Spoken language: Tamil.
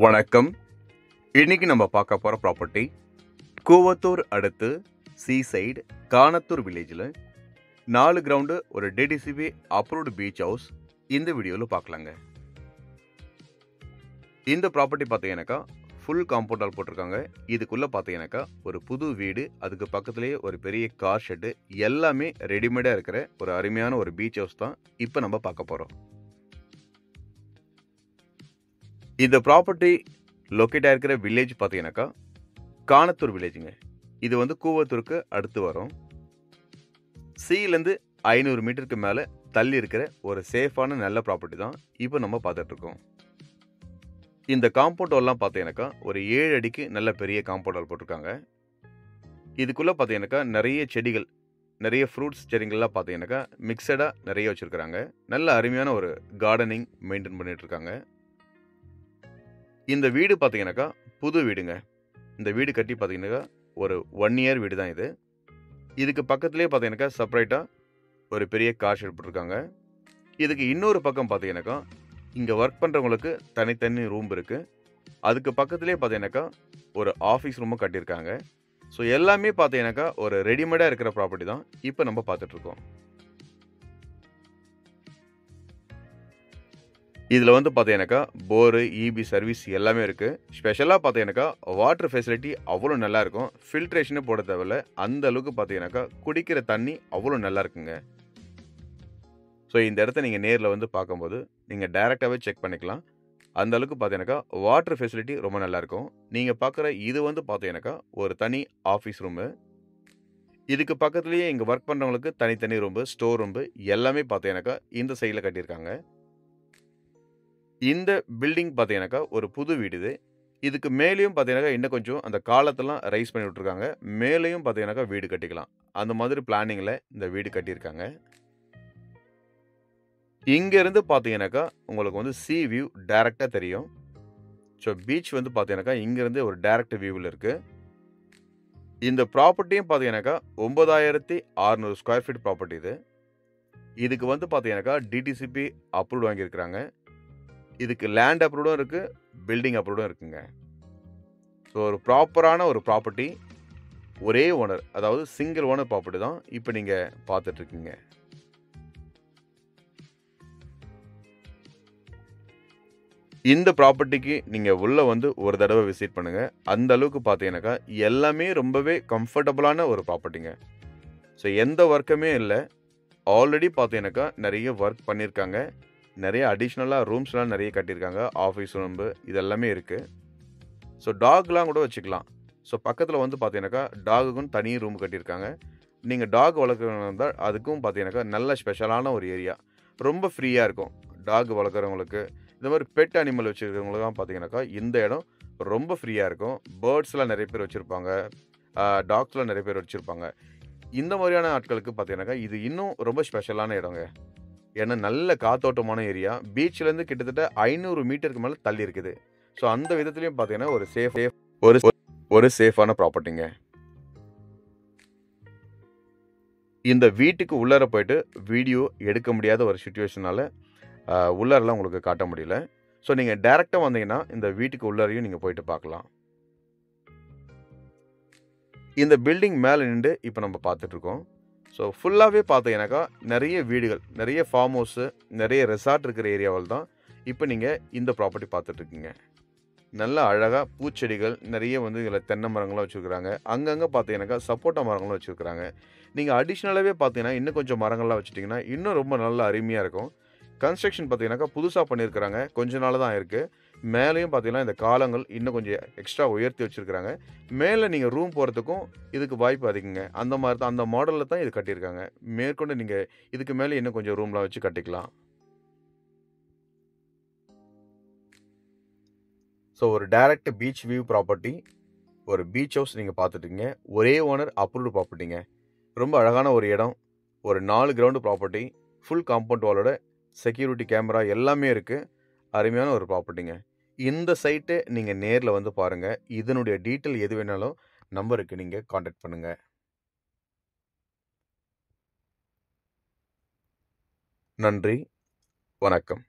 வணக்கம். இன்னைக்கு நம்ம பார்க்க போற ப்ராப்பர்ட்டி கூவத்தூர் அடுத்து சீசைடு கானத்தூர் வில்லேஜில் 4 கிரவுண்டு ஒரு டிடிசிபி அப்ரூவ்டு பீச் ஹவுஸ் இந்த வீடியோவில் பார்க்கலாங்க. இந்த ப்ராப்பர்ட்டி பார்த்தீங்கன்னாக்கா ஃபுல் காம்பவுண்ட் வால் போட்டிருக்காங்க. இதுக்குள்ளே பார்த்தீங்கன்னாக்கா ஒரு புது வீடு, அதுக்கு பக்கத்துலேயே ஒரு பெரிய கார் ஷெட்டு, எல்லாமே ரெடிமேடாக இருக்கிற ஒரு அருமையான ஒரு பீச் ஹவுஸ் தான் இப்போ நம்ம பார்க்க போகிறோம். இந்த ப்ராப்பர்ட்டி லொக்கேட் ஆகிருக்கிற வில்லேஜ் பார்த்தீங்கன்னாக்கா கானத்தூர் வில்லேஜுங்க. இது வந்து கூவத்தூருக்கு அடுத்து வரும். சீலேருந்து 500 மீட்டருக்கு மேலே தள்ளி இருக்கிற ஒரு சேஃபான நல்ல ப்ராப்பர்ட்டி தான் இப்போ நம்ம பார்த்துட்ருக்கோம். இந்த காம்பவுண்ட் வால்லாம் பார்த்தீங்கன்னாக்கா ஒரு 7 அடிக்கு நல்ல பெரிய காம்பவுண்ட் வால் போட்டிருக்காங்க. இதுக்குள்ளே பார்த்தீங்கன்னாக்கா நிறைய செடிகள், நிறைய ஃப்ரூட்ஸ் செடிகள்லாம் பார்த்தீங்கன்னாக்கா மிக்சடாக நிறைய வச்சுருக்குறாங்க. நல்ல அருமையான ஒரு கார்டனிங் மெயின்டைன் பண்ணிகிட்ருக்காங்க. இந்த வீடு பார்த்தீங்கன்னாக்கா புது வீடுங்க. இந்த வீடு கட்டி பார்த்தீங்கன்னாக்கா ஒரு 1 இயர் வீடு தான் இது. இதுக்கு பக்கத்துலேயே பார்த்தீங்கன்னாக்கா செப்பரேட்டாக ஒரு பெரிய கார் ஷெட் போட்டிருக்காங்க. இதுக்கு இன்னொரு பக்கம் பார்த்தீங்கன்னாக்கா இங்கே ஒர்க் பண்ணுறவங்களுக்கு தனித்தனி ரூம் இருக்குது. அதுக்கு பக்கத்துலேயே பார்த்தீங்கன்னாக்கா ஒரு ஆஃபீஸ் ரூமும் கட்டியிருக்காங்க. ஸோ எல்லாமே பார்த்தீங்கன்னாக்கா ஒரு ரெடிமேடாக இருக்கிற ப்ராப்பர்ட்டி தான் இப்போ நம்ம பார்த்துட்ருக்கோம். இதில் வந்து பார்த்தீங்கன்னாக்கா போரு, இபி சர்வீஸ் எல்லாமே இருக்குது. ஸ்பெஷலாக பார்த்தீங்கன்னாக்கா வாட்டர் ஃபெசிலிட்டி அவ்வளோ நல்லாயிருக்கும். ஃபில்ட்ரேஷனே போட தேவையில்ல. அந்த அளவுக்கு பார்த்தீங்கன்னாக்கா குடிக்கிற தண்ணி அவ்வளோ நல்லா இருக்குங்க. ஸோ இந்த இடத்த நீங்கள் நேரில் வந்து பார்க்கும்போது நீங்கள் டைரெக்டாகவே செக் பண்ணிக்கலாம். அந்த அளவுக்கு பார்த்தீங்கன்னாக்கா வாட்டர் ஃபெசிலிட்டி ரொம்ப நல்லாயிருக்கும். நீங்கள் பார்க்குற இது வந்து பார்த்தீங்கன்னாக்கா ஒரு தனி ஆஃபீஸ் ரூமு. இதுக்கு பக்கத்துலேயே இங்கே ஒர்க் பண்ணுறவங்களுக்கு தனித்தனி ரூம்பு, ஸ்டோர் ரூம்பு எல்லாமே பார்த்தீங்கன்னாக்கா இந்த சைடில் கட்டியிருக்காங்க. இந்த பில்டிங் பார்த்தீங்கன்னாக்கா ஒரு புது வீடு இது. இதுக்கு மேலேயும் பார்த்தீங்கன்னாக்கா இன்னும் கொஞ்சம் அந்த காலத்தெல்லாம் ரைஸ் பண்ணி விட்ருக்காங்க. மேலேயும் பார்த்தீங்கன்னாக்கா வீடு கட்டிக்கலாம். அந்த மாதிரி பிளானிங்கில் இந்த வீடு கட்டியிருக்காங்க. இங்கேருந்து பார்த்தீங்கன்னாக்கா உங்களுக்கு வந்து சி வியூ டைரெக்டாக தெரியும். ஸோ பீச் வந்து பார்த்தீங்கன்னாக்கா இங்கேருந்து ஒரு டைரக்ட் வியூவில் இருக்குது. இந்த ப்ராப்பர்ட்டியும் பார்த்தீங்கன்னாக்கா 9600 ஸ்கொயர் ஃபீட் ப்ராப்பர்ட்டி இது. இதுக்கு வந்து பார்த்தீங்கன்னாக்கா டிடிசிபி அப்ரூவ்டு வாங்கியிருக்கிறாங்க. இதுக்கு லேண்ட் அப்ரூவ்டும் இருக்குது, பில்டிங் அப்ரூவ்டும் இருக்குங்க. ஸோ ஒரு ப்ராப்பரான ஒரு ப்ராப்பர்ட்டி, ஒரே ஓனர், அதாவது சிங்கிள் ஓனர் ப்ராப்பர்ட்டி தான் இப்போ நீங்கள் பார்த்துட்ருக்கீங்க. இந்த ப்ராப்பர்ட்டிக்கு நீங்கள் உள்ளே வந்து ஒரு தடவை விசிட் பண்ணுங்கள். அந்த அளவுக்கு பார்த்தீங்கன்னாக்கா எல்லாமே ரொம்பவே கம்ஃபர்டபுளான ஒரு ப்ராப்பர்ட்டிங்க. ஸோ எந்த ஒர்க்குமே இல்லை. ஆல்ரெடி பார்த்தீங்கன்னாக்கா நிறைய ஒர்க் பண்ணியிருக்காங்க. நிறைய அடிஷ்னலாக ரூம்ஸ்லாம் நிறைய கட்டியிருக்காங்க. ஆஃபீஸ் ரூம்பு இதெல்லாமே இருக்குது. ஸோ டாக்லாம் கூட வச்சுக்கலாம். ஸோ பக்கத்தில் வந்து பார்த்தீங்கன்னாக்கா டாகுக்குன்னு தனி ரூம் கட்டியிருக்காங்க. நீங்கள் டாக் வளர்க்குறவங்க இருந்தால் அதுக்கும் பார்த்தீங்கன்னாக்கா நல்ல ஸ்பெஷலான ஒரு ஏரியா. ரொம்ப ஃப்ரீயாக இருக்கும். டாக் வளர்க்குறவங்களுக்கு, இந்த மாதிரி பெட் அனிமல் வச்சுருக்கிறவங்களுக்குலாம் பார்த்தீங்கன்னாக்கா இந்த இடம் ரொம்ப ஃப்ரீயாக இருக்கும். பேர்ட்ஸ்லாம் நிறைய பேர் வச்சுருப்பாங்க, டாக்ஸ்லாம் நிறைய பேர் வச்சுருப்பாங்க. இந்த மாதிரியான ஆட்களுக்கு பார்த்தீங்கன்னாக்கா இது இன்னும் ரொம்ப ஸ்பெஷலான இடங்க. ஏன்னா நல்ல காத்தோட்டமான ஏரியா. பீச்லேருந்து கிட்டத்தட்ட 500 மீட்டருக்கு மேலே தள்ளி இருக்குது. ஸோ அந்த விதத்துலையும் பார்த்தீங்கன்னா ஒரு சேஃபான ப்ராப்பர்ட்டிங்க. இந்த வீட்டுக்கு உள்ளார போயிட்டு வீடியோ எடுக்க முடியாத ஒரு சுச்சுவேஷனால் உள்ளாரெலாம் உங்களுக்கு காட்ட முடியல. ஸோ நீங்கள் டைரெக்டாக வந்தீங்கன்னா இந்த வீட்டுக்கு உள்ளாரையும் நீங்கள் போயிட்டு பார்க்கலாம். இந்த பில்டிங் மேலே நின்று இப்போ நம்ம பார்த்துட்ருக்கோம். ஸோ ஃபுல்லாகவே பார்த்தீங்கன்னாக்கா நிறைய வீடுகள், நிறைய ஃபார்ம் ஹவுஸு, நிறைய ரெசார்ட் இருக்கிற ஏரியாவில் தான் இப்போ நீங்கள் இந்த ப்ராப்பர்ட்டி பார்த்துட்ருக்கீங்க. நல்லா அழகாக பூச்செடிகள் நிறைய வந்து இதில் தென்னை மரங்கள்லாம் வச்சுருக்குறாங்க. அங்கங்கே பார்த்தீங்கன்னாக்கா சப்போட்டா மரங்களும் வச்சுருக்குறாங்க. நீங்கள் அடிஷ்னலாகவே பார்த்தீங்கன்னா இன்னும் கொஞ்சம் மரங்கள்லாம் வச்சுட்டிங்கன்னா இன்னும் ரொம்ப நல்லா அருமையாக இருக்கும். கன்ஸ்ட்ரக்ஷன் பார்த்தீங்கன்னாக்கா புதுசாக பண்ணியிருக்கிறாங்க. கொஞ்ச நாள் தான் இருக்குது. மேலேயும் பார்த்தீங்கன்னா இந்த காலங்கள் இன்னும் கொஞ்சம் எக்ஸ்ட்ரா உயர்த்தி வச்சுருக்கிறாங்க. மேலே நீங்கள் ரூம் போகிறதுக்கும் இதுக்கு வாய்ப்பு அதிகங்க. அந்த மாதிரி தான், அந்த மாடலில் தான் இது கட்டியிருக்காங்க. மேற்கொண்டு நீங்கள் இதுக்கு மேலே இன்னும் கொஞ்சம் ரூம்லாம் வச்சு கட்டிக்கலாம். ஸோ ஒரு டைரக்ட் பீச் வியூ ப்ராப்பர்ட்டி, ஒரு பீச் ஹவுஸ் நீங்கள் பார்த்துட்டீங்க. ஒரே ஓனர் அப்ரூவ்டு ப்ராப்பர்ட்டிங்க. ரொம்ப அழகான ஒரு இடம். ஒரு 4 கிரவுண்டு ப்ராப்பர்ட்டி, ஃபுல் காம்பவுண்ட் வாலோட செக்யூரிட்டி கேமரா எல்லாமே இருக்குது. அருமையான ஒரு ப்ராப்பர்ட்டிங்க. இந்த சைட்டை நீங்கள் நேரில் வந்து பாருங்கள். இதனுடைய டீட்டெயில் எது வேணாலும் நம்பருக்கு நீங்கள் காண்டாக்ட் பண்ணுங்கள். நன்றி, வணக்கம்.